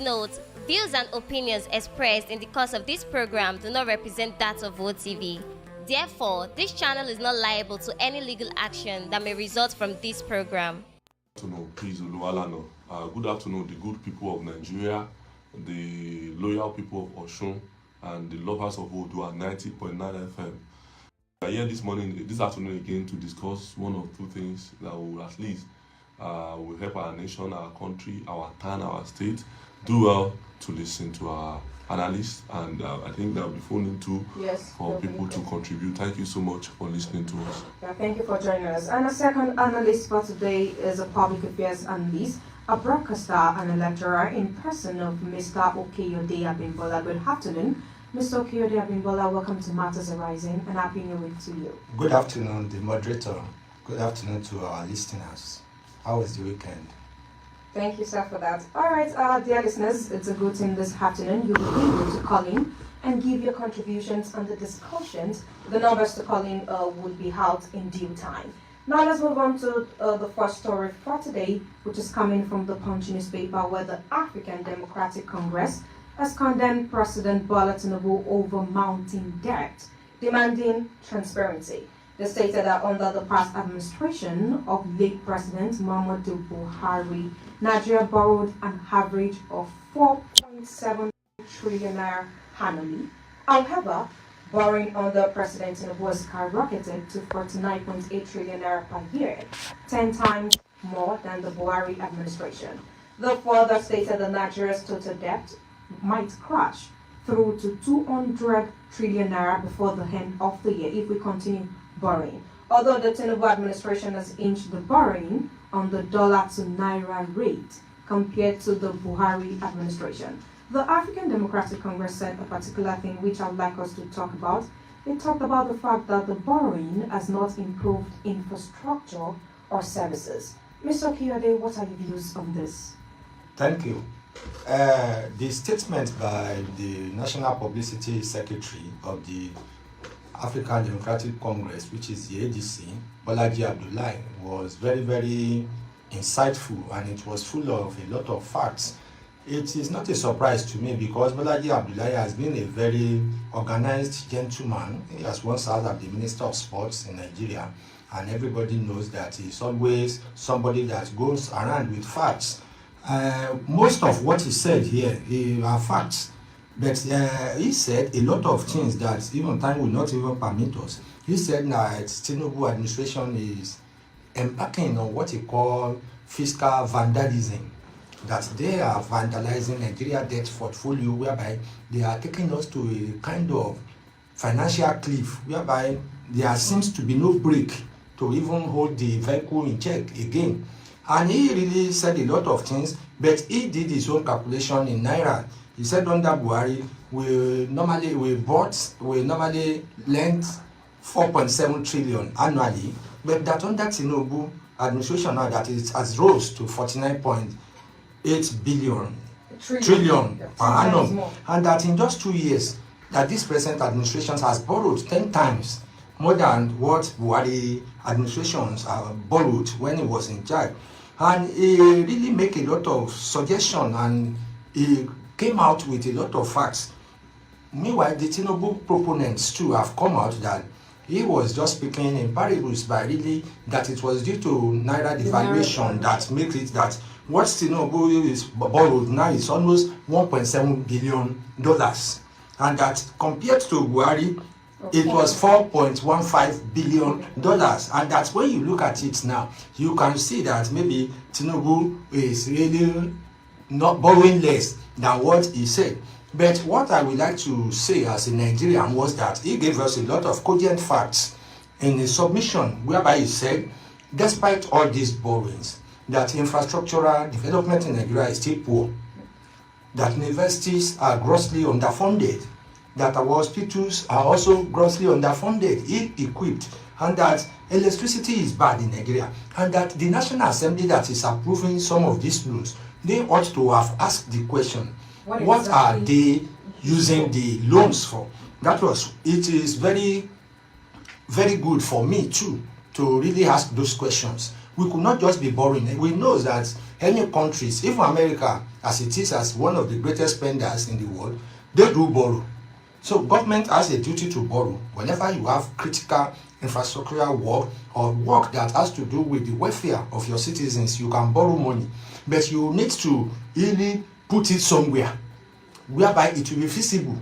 note, views and opinions expressed in the course of this program do not represent that of OTV. Therefore, this channel is not liable to any legal action that may result from this program. Please, good afternoon, the good people of Nigeria, the loyal people of Osun, and the lovers of Odua 90.9 FM. We are here this afternoon again to discuss one or two things that will at least will help our nation, our country, our town, our state do well to listen to our analysts, and I think they'll be phoning too for people to contribute. Thank you so much for listening to us. Yeah, thank you for joining us. And a second analyst for today is a public affairs analyst, a broadcaster and a lecturer in person of Mr. Okeyode Abimbola. Good afternoon. Mr. Okeyode Abimbola, welcome to Matters Arising, and Happy New Week to you. Good afternoon, the moderator. Good afternoon to our listeners. How was the weekend? Thank you, sir, for that. All right, dear listeners, it's a good thing this afternoon you'll be able to call in and give your contributions on the discussions. The numbers to call in will be out in due time. Now let's move on to the first story for today, which is coming from the Punch newspaper, where the African Democratic Congress has condemned President Bola Tinubu over mounting debt, demanding transparency. They stated that under the past administration of late President Muhammadu Buhari, Nigeria borrowed an average of 4.7 trillion naira annually. However, borrowing under President Tinubu has skyrocketed to 49.8 trillion naira per year, 10 times more than the Buhari administration. The further stated that Nigeria's total debt might crash through to 200 trillion naira before the end of the year if we continue borrowing. Although the Tinubu administration has inched the borrowing on the dollar to naira rate compared to the Buhari administration. The African Democratic Congress said a particular thing which I would like us to talk about. They talked about the fact that the borrowing has not improved infrastructure or services. Mr. Okeyode, what are your views on this? Thank you. The statement by the National Publicity Secretary of the African Democratic Congress, which is the ADC, Bolaji Abdullahi, was very, very insightful, and it was full of a lot of facts. It is not a surprise to me because Bolaji Abdullahi has been a very organized gentleman. He has once served as the Minister of Sports in Nigeria, and everybody knows that he's always somebody that goes around with facts. Most of what he said here are facts. But he said a lot of things that even time will not even permit us. He said that Tinubu administration is embarking on what he called fiscal vandalism, that they are vandalizing Nigeria debt portfolio, whereby they are taking us to a kind of financial cliff, whereby there seems to be no brake to even hold the vehicle in check again. And he really said a lot of things, but he did his own calculation in naira. He said under Buhari, we normally lend 4.7 trillion annually, but that under Tinubu administration now that it has rose to 49.8 billion trillion per annum, and that in just 2 years that this present administration has borrowed 10 times more than what Buhari administrations borrowed when he was in charge. And he really make a lot of suggestions, and he came out with a lot of facts. Meanwhile, the Tinubu proponents too have come out that he was just speaking in parables by really that it was due to naira devaluation that makes it that what Tinubu is borrowed now is almost $1.7 billion, and that compared to Buhari, it was $4.15 billion, and that's when you look at it now, you can see that maybe Tinubu is really not borrowing less than what he said. But what I would like to say as a Nigerian was that he gave us a lot of cogent facts in a submission whereby he said, despite all these borrowings, that infrastructural development in Nigeria is still poor, that universities are grossly underfunded, that our hospitals are also grossly underfunded, ill-equipped, and that electricity is bad in Nigeria, and that the National Assembly that is approving some of these laws, they ought to have asked the question, what are they using the loans for? It is very, very good for me too to really ask those questions. We could not just be borrowing. We know that Any countries, even America, as it is as one of the greatest spenders in the world, they do borrow. So government has a duty to borrow. Whenever you have critical infrastructural work or work that has to do with the welfare of your citizens, you can borrow money. But you need to really put it somewhere whereby it will be feasible.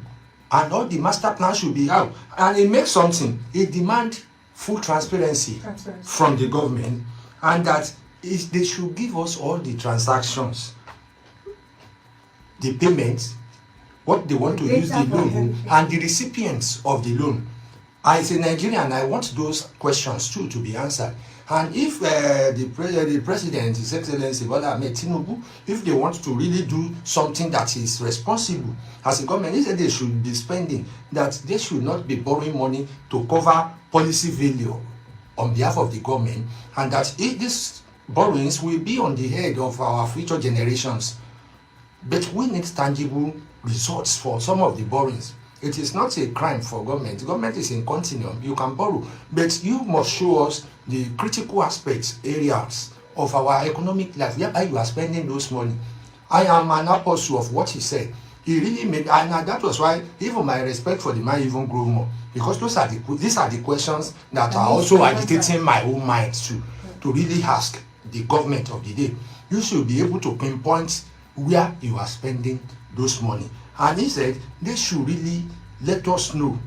And all the master plan should be out. And it makes something. It demands full transparency from the government, and that they should give us all the transactions, the payments, what they want to use the loan, and the recipients of the loan. As a Nigerian, I want those questions too to be answered. And if the president, His Excellency Bola Ahmed Tinubu, if they want to really do something that is responsible as a government, he said they should be spending, that they should not be borrowing money to cover policy failure on behalf of the government, and that if these borrowings will be on the head of our future generations. But we need tangible results for some of the borrowings. It is not a crime for government. Government is in continuum. You can borrow, but you must show us the critical aspects, areas of our economic life whereby you are spending those money. I am an apostle of what he said. He really made, and that was why even my respect for the man even grew more, because these are the questions that are also agitating my own mind to really ask the government of the day. You should be able to pinpoint where you are spending those money. And he said they should really let us know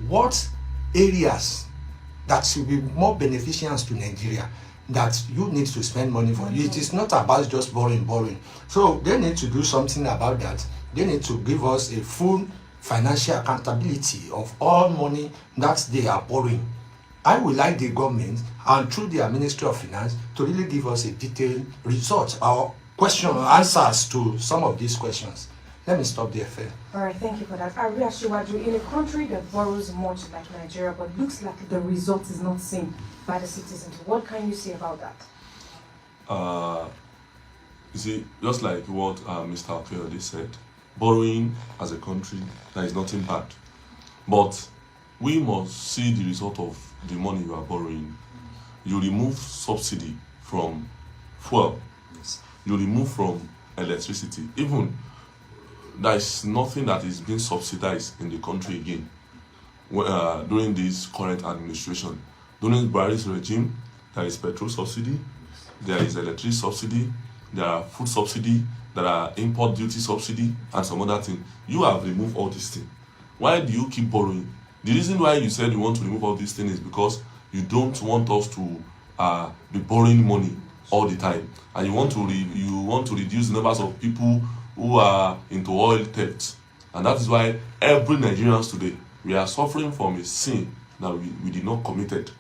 what areas that should be more beneficial to Nigeria that you need to spend money for. It is not about just borrowing. So they need to do something about that. They need to give us a full financial accountability of all money that they are borrowing. I would like the government and through their Ministry of Finance to really give us a detailed result or answers to some of these questions. Let me stop there, Fair. All right, thank you for that. Aria Shiwaju, in a country that borrows much like Nigeria, but looks like the result is not seen by the citizens, what can you say about that? You see, just like what Mr. Okeyode said, borrowing as a country, there is nothing bad. But we must see the result of the money you are borrowing. You remove subsidy from fuel. Yes. You remove from electricity. Even there is nothing that is being subsidized in the country again during this current administration. During Buhari's regime, there is petrol subsidy, there is electricity subsidy, there are food subsidy, there are import duty subsidy, and some other thing. You have removed all these things. Why do you keep borrowing? The reason why you said you want to remove all these things is because you don't want us to be borrowing money all the time, and you want to reduce the numbers of people who are into oil theft. And that is why every Nigerians today, we are suffering from a sin that we did not committed.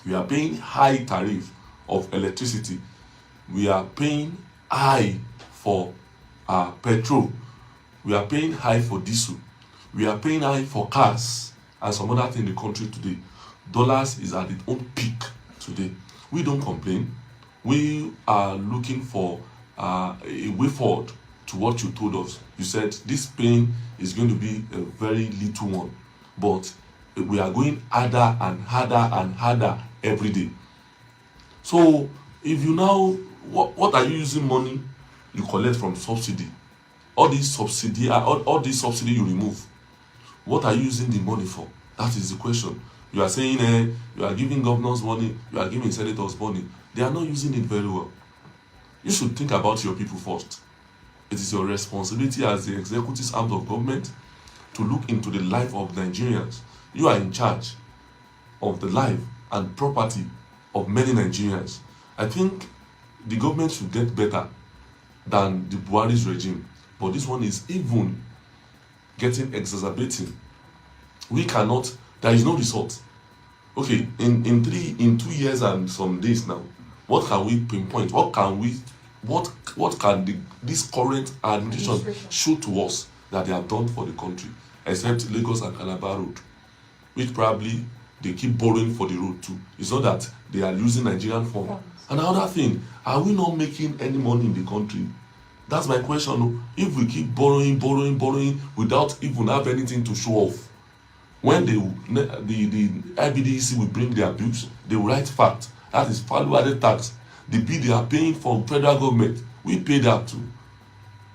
We are paying high tariff of electricity. We are paying high for petrol. We are paying high for diesel. We are paying high for cars and some other thing in the country today. Dollars is at its own peak today. We don't complain. We are looking for a way forward to what you told us. You said this pain is going to be a very little one, but we are going harder and harder and harder every day. So if you now, what are you using money you collect from subsidy? All this subsidy you remove, what are you using the money for? That is the question. You are saying you are giving governors money, you are giving senators money. They are not using it very well. You should think about your people first. It is your responsibility as the executive arm of government to look into the life of Nigerians. You are in charge of the life and property of many Nigerians. I think the government should get better than the Buhari's regime, but this one is even getting exacerbating. We cannot, there is no result. Okay, in 2 years and some days now, what can we pinpoint? What can this current administration show to us that they have done for the country, except Lagos and Calabar Road, which probably they keep borrowing for the road too. It's not that they are using Nigerian funds. And another thing, are we not making any money in the country? That's my question. If we keep borrowing without even have anything to show off, when the IBDC will bring their bills, they will write fact. That is value-added tax. the bill they are paying for federal government, we pay that too.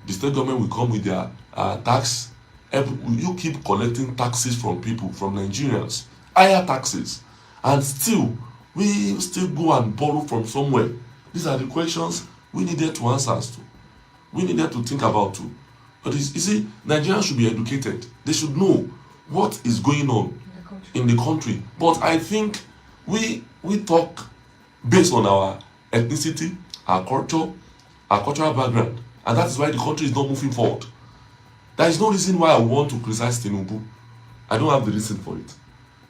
The state government will come with their tax. You keep collecting taxes from people, from Nigerians, higher taxes, and still we still go and borrow from somewhere. These are the questions we needed to answer to. We needed to think about too. But you see, Nigerians should be educated. They should know what is going on in the country. But I think we talk based on our ethnicity, our culture, our cultural background, and that is why the country is not moving forward. There is no reason why I want to criticize Tinubu. I don't have the reason for it.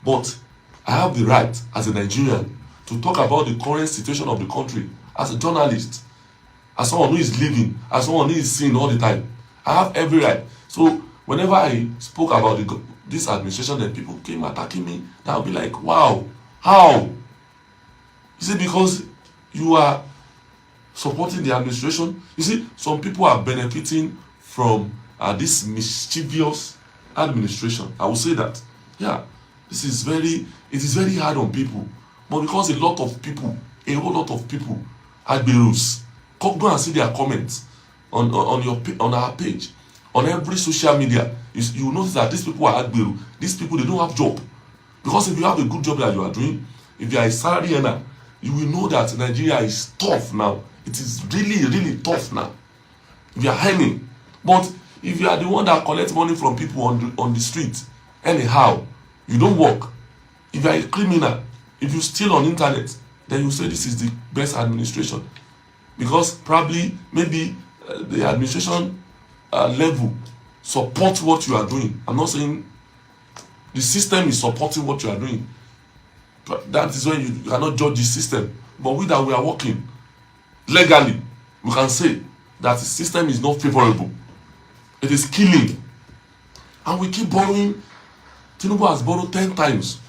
But I have the right as a Nigerian to talk about the current situation of the country as a journalist, as someone who is living, as someone who is seeing all the time. I have every right. So whenever I spoke about this administration, then people came attacking me, that would be like, wow, how? You see, because you are supporting the administration. You see, some people are benefiting from this mischievous administration. I will say that. Yeah, it is very hard on people. But because a whole lot of people, Agberus, go and see their comments on our page, on every social media. You notice that these people are Agberu. These people, they don't have job. Because if you have a good job that you are doing, if you are a salary earner, you will know that Nigeria is tough now. It is really, really tough now. If you are earning. But if you are the one that collects money from people on the street, anyhow, you don't work. If you are a criminal, if you steal on internet, then you say this is the best administration. Because probably, maybe the administration level supports what you are doing. I'm not saying the system is supporting what you are doing. But that is when you cannot judge the system. But we that we are working legally, we can say that the system is not favorable. It is killing. And we keep borrowing. Tinubu has borrowed 10 times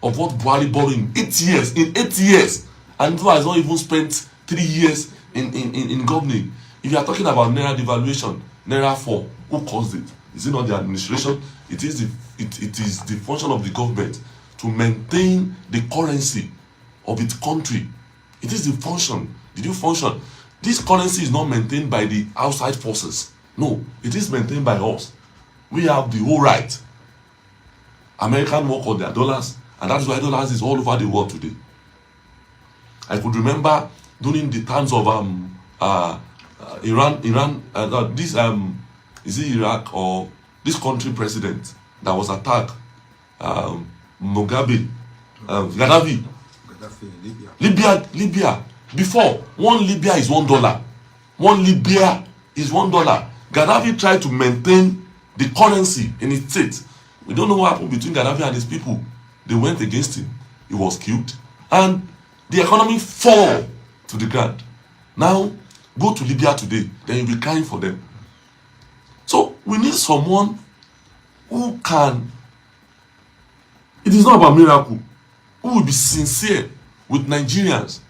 of what Buhari borrowed in 8 years. In 8 years. And Tinubu has not even spent 3 years in governing. If you are talking about Naira devaluation, Naira 4, who caused it? Is it not the administration? It is the function of the government to maintain the currency of its country. It is the function. Did you function? This currency is not maintained by the outside forces. No, it is maintained by us. We have the whole right. Americans work on their dollars, and that's why dollars is all over the world today. I could remember during the times of is it Iraq or this country president that was attacked, Mugabe, Gaddafi, Libya. Before, one Libya is $1. One Libya is $1. Gaddafi tried to maintain the currency in its state. We don't know what happened between Gaddafi and his people. They went against him. He was killed. And the economy fell to the ground. Now, go to Libya today, then you'll be crying for them. So, we need someone who can, it is not about miracle, who will be sincere with Nigerians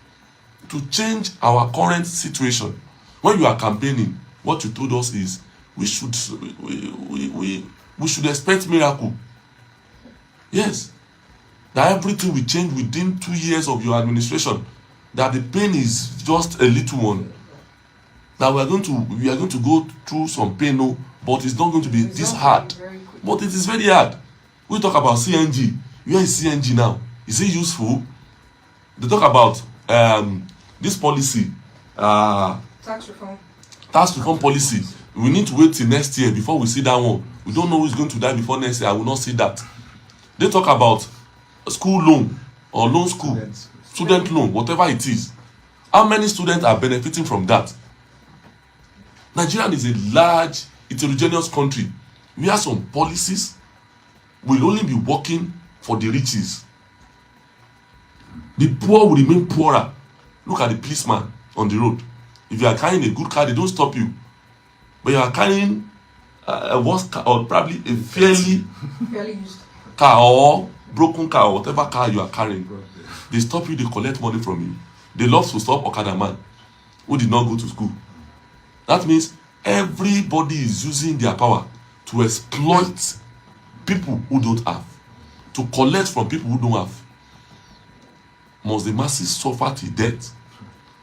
to change our current situation. When you are campaigning, what you told us is we should expect miracle. Yes, that everything will change within 2 years of your administration. That the pain is just a little one. That we are going to go through some pain, no, but it's not going to be this hard. But it is very hard. We talk about CNG. Where is CNG now? Is it useful? They talk about this policy, tax reform policy. We need to wait till next year before we see that one. We don't know who is going to die before next year. I will not see that. They talk about school loan or loan school, student loan, whatever it is. How many students are benefiting from that? Nigeria is a large, heterogeneous country. We have some policies will only be working for the riches. The poor will remain poorer. Look at the policeman on the road. If you are carrying a good car, they don't stop you. But you are carrying a worse car, or probably a fairly used car or broken car or whatever car you are carrying. They stop you, they collect money from you. They love to stop Okada man who did not go to school. That means everybody is using their power to exploit people who don't have, to collect from people who don't have. Must the masses suffer till death?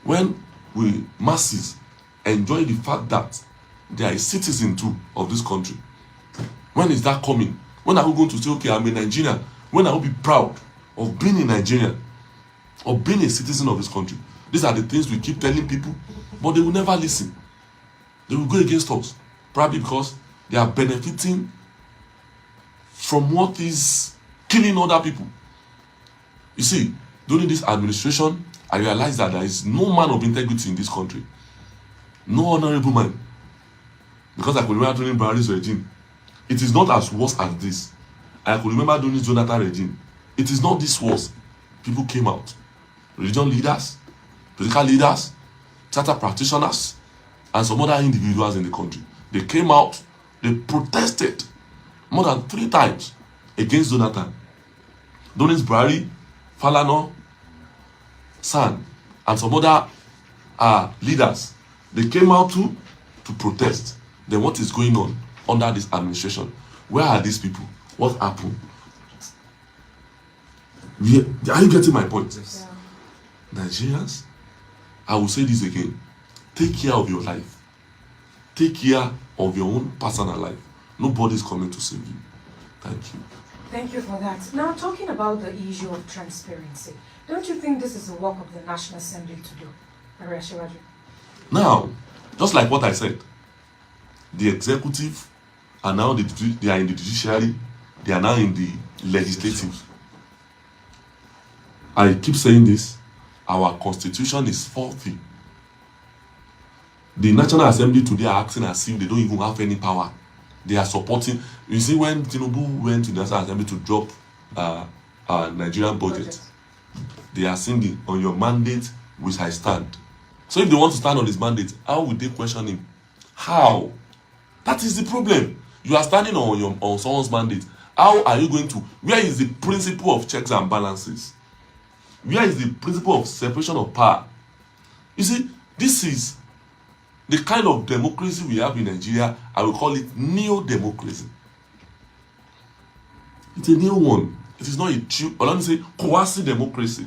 when we masses enjoy the fact that they are a citizen too of this country? When is that coming? When are we going to say, okay, I'm a Nigerian? When are we be proud of being a Nigerian, of being a citizen of this country? These are the things we keep telling people, but they will never listen. They will go against us, probably because they are benefiting from what is killing other people. You see, during this administration, I realized that there is no man of integrity in this country. No honorable man. Because I could remember during Buhari's regime, it is not as worse as this. I could remember during Jonathan regime, it is not this worse. People came out. Religion leaders, political leaders, charter practitioners, and some other individuals in the country. They came out, they protested more than 3 times against Jonathan. During Buhari, Falana, San, and some other leaders, they came out to protest. Then what is going on under this administration? Where are these people? What happened? Are you getting my point? Yeah. Nigerians, I will say this again. Take care of your life. Take care of your own personal life. Nobody is coming to save you. Thank you. Thank you for that. Now, talking about the issue of transparency, don't you think this is the work of the National Assembly to do? Maria Shiwaju? Now, just like what I said, the executive are now they are in the judiciary, they are now in the legislative. I keep saying this, our constitution is faulty. The National Assembly today are acting as if they don't even have any power. They are supporting. You see, when Tinubu went to the National Assembly to drop Nigerian budget, they are singing, on your mandate which I stand. So if they want to stand on his mandate, how would they question him? How? That is the problem. You are standing on someone's mandate. How are you going to? Where is the principle of checks and balances? Where is the principle of separation of power? You see, this is the kind of democracy we have in Nigeria. I will call it neo-democracy. It's a new one. It is not a true, or let me say, quasi-democracy.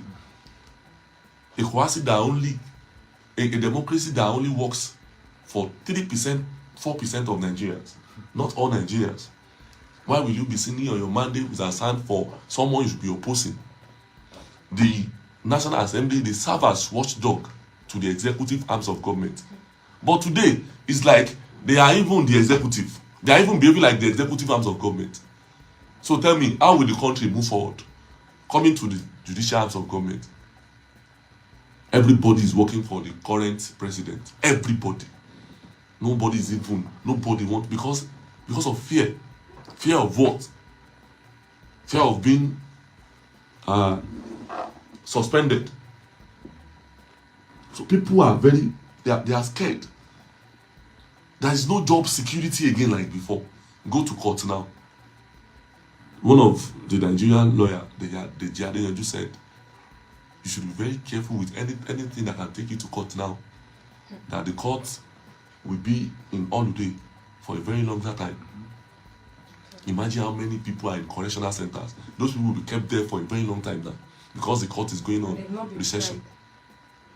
A democracy that only works for 3%, 4% of Nigerians, not all Nigerians. Why will you be sitting on your mandate with a stand for someone you should be opposing? The National Assembly, they serve as watchdog to the executive arms of government. But today, it's like they are even the executive. They are even behaving like the executive arms of government. So tell me, how will the country move forward? Coming to the judicial arms of government. Everybody is working for the current president. Everybody. Nobody wants, because of fear. Fear of what? Fear of being suspended. So people are they are scared. There is no job security again like before. Go to court now. One of the Nigerian lawyer, the Nigerian said, you should be very careful with anything that can take you to court now. That the court will be in holiday for a very long time. Imagine how many people are in correctional centers. Those people will be kept there for a very long time now because the court is going on recession.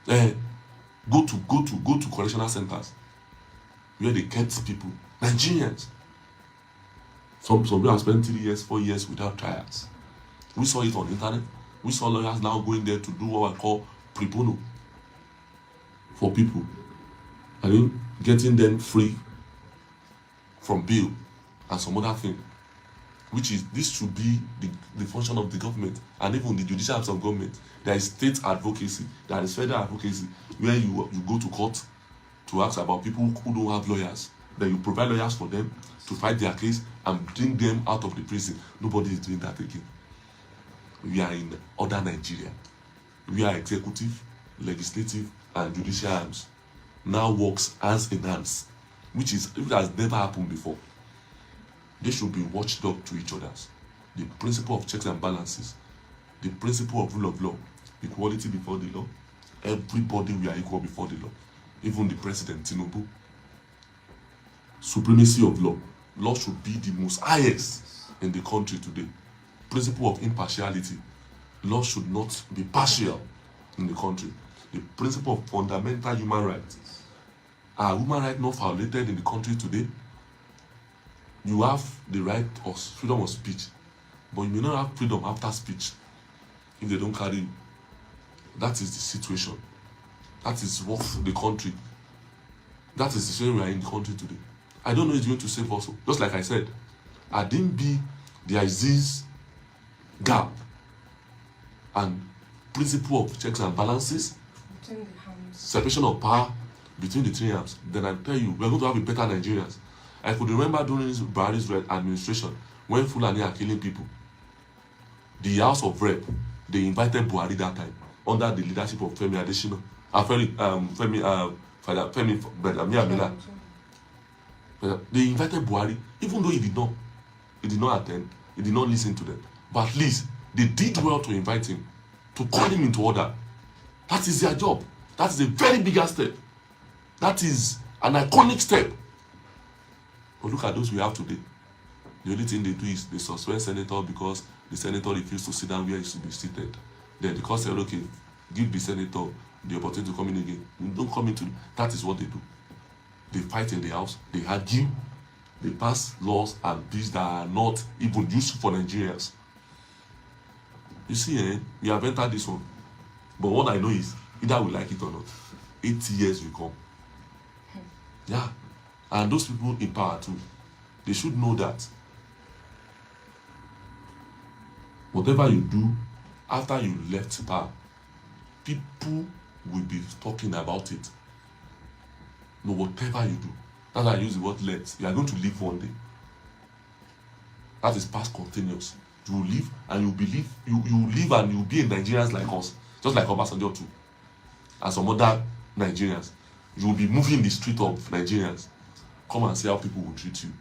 Go to correctional centers where they kept people, Nigerians. Some people have spent 3 years, 4 years without trials. We saw it on the internet. We saw lawyers now going there to do what I call pro bono for people. I mean, getting them free from bail and some other thing. This should be the function of the government and even the judicial arms of government. There is state advocacy, there is federal advocacy, where you go to court to ask about people who don't have lawyers. Then you provide lawyers for them to fight their case and bring them out of the prison. Nobody is doing that again. We are in other Nigeria. We are executive, legislative, and judicial arms. Now works hands in hands, which has never happened before. They should be watchdog to each other. The principle of checks and balances, the principle of rule of law, equality before the law. Everybody, we are equal before the law. Even the president, Tinubu. Supremacy of law. Law should be the most highest in the country today. Principle of impartiality. Law should not be partial in the country. the principle of fundamental human rights. Are human rights not violated in the country today? You have the right of freedom of speech, but you may not have freedom after speech if they don't carry you. That is the situation. That is what the country, that is the situation we are in the country today. I don't know it's going to save us. Just like I said, at DMB, there is this gap and principle of checks and balances, separation of power between the three arms. Then I tell you, we're going to have a better Nigerians. I could remember during Buhari's administration, when Fulani are killing people, the House of Rep, they invited Buhari that time under the leadership of Femi Adesina, Femi Amila. They invited Buhari, even though he did not attend, he did not listen to them. But at least they did well to invite him, to call him into order. That is their job. That is a very bigger step. That is an iconic step. But look at those we have today. The only thing they do is they suspend senator because the senator refused to sit down where he should be seated. Then the court said, okay, give the senator the opportunity to come in again. Don't come into. That is what they do. They fight in the house, they argue, they pass laws and bills that are not even useful for Nigerians. You see, we have entered this one. But what I know is, either we like it or not, 8 years will come. Yeah. And those people in power too, they should know that whatever you do after you left power, people will be talking about it. No, whatever you do. That's why I use the word let. You are going to live one day. That is past continuous. You will live and you believe, you will live and you will be in Nigerians like us, just like Obasanjo too, and some other Nigerians. You will be moving the street of Nigerians. Come and see how people will treat you.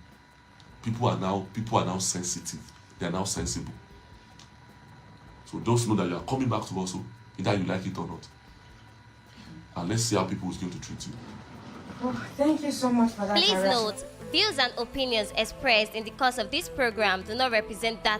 People are now sensitive. They are now sensible. So those know that you are coming back to us, either you like it or not. And let's see how people is going to treat you. Oh, thank you so much for that. Please note, views and opinions expressed in the course of this program do not represent that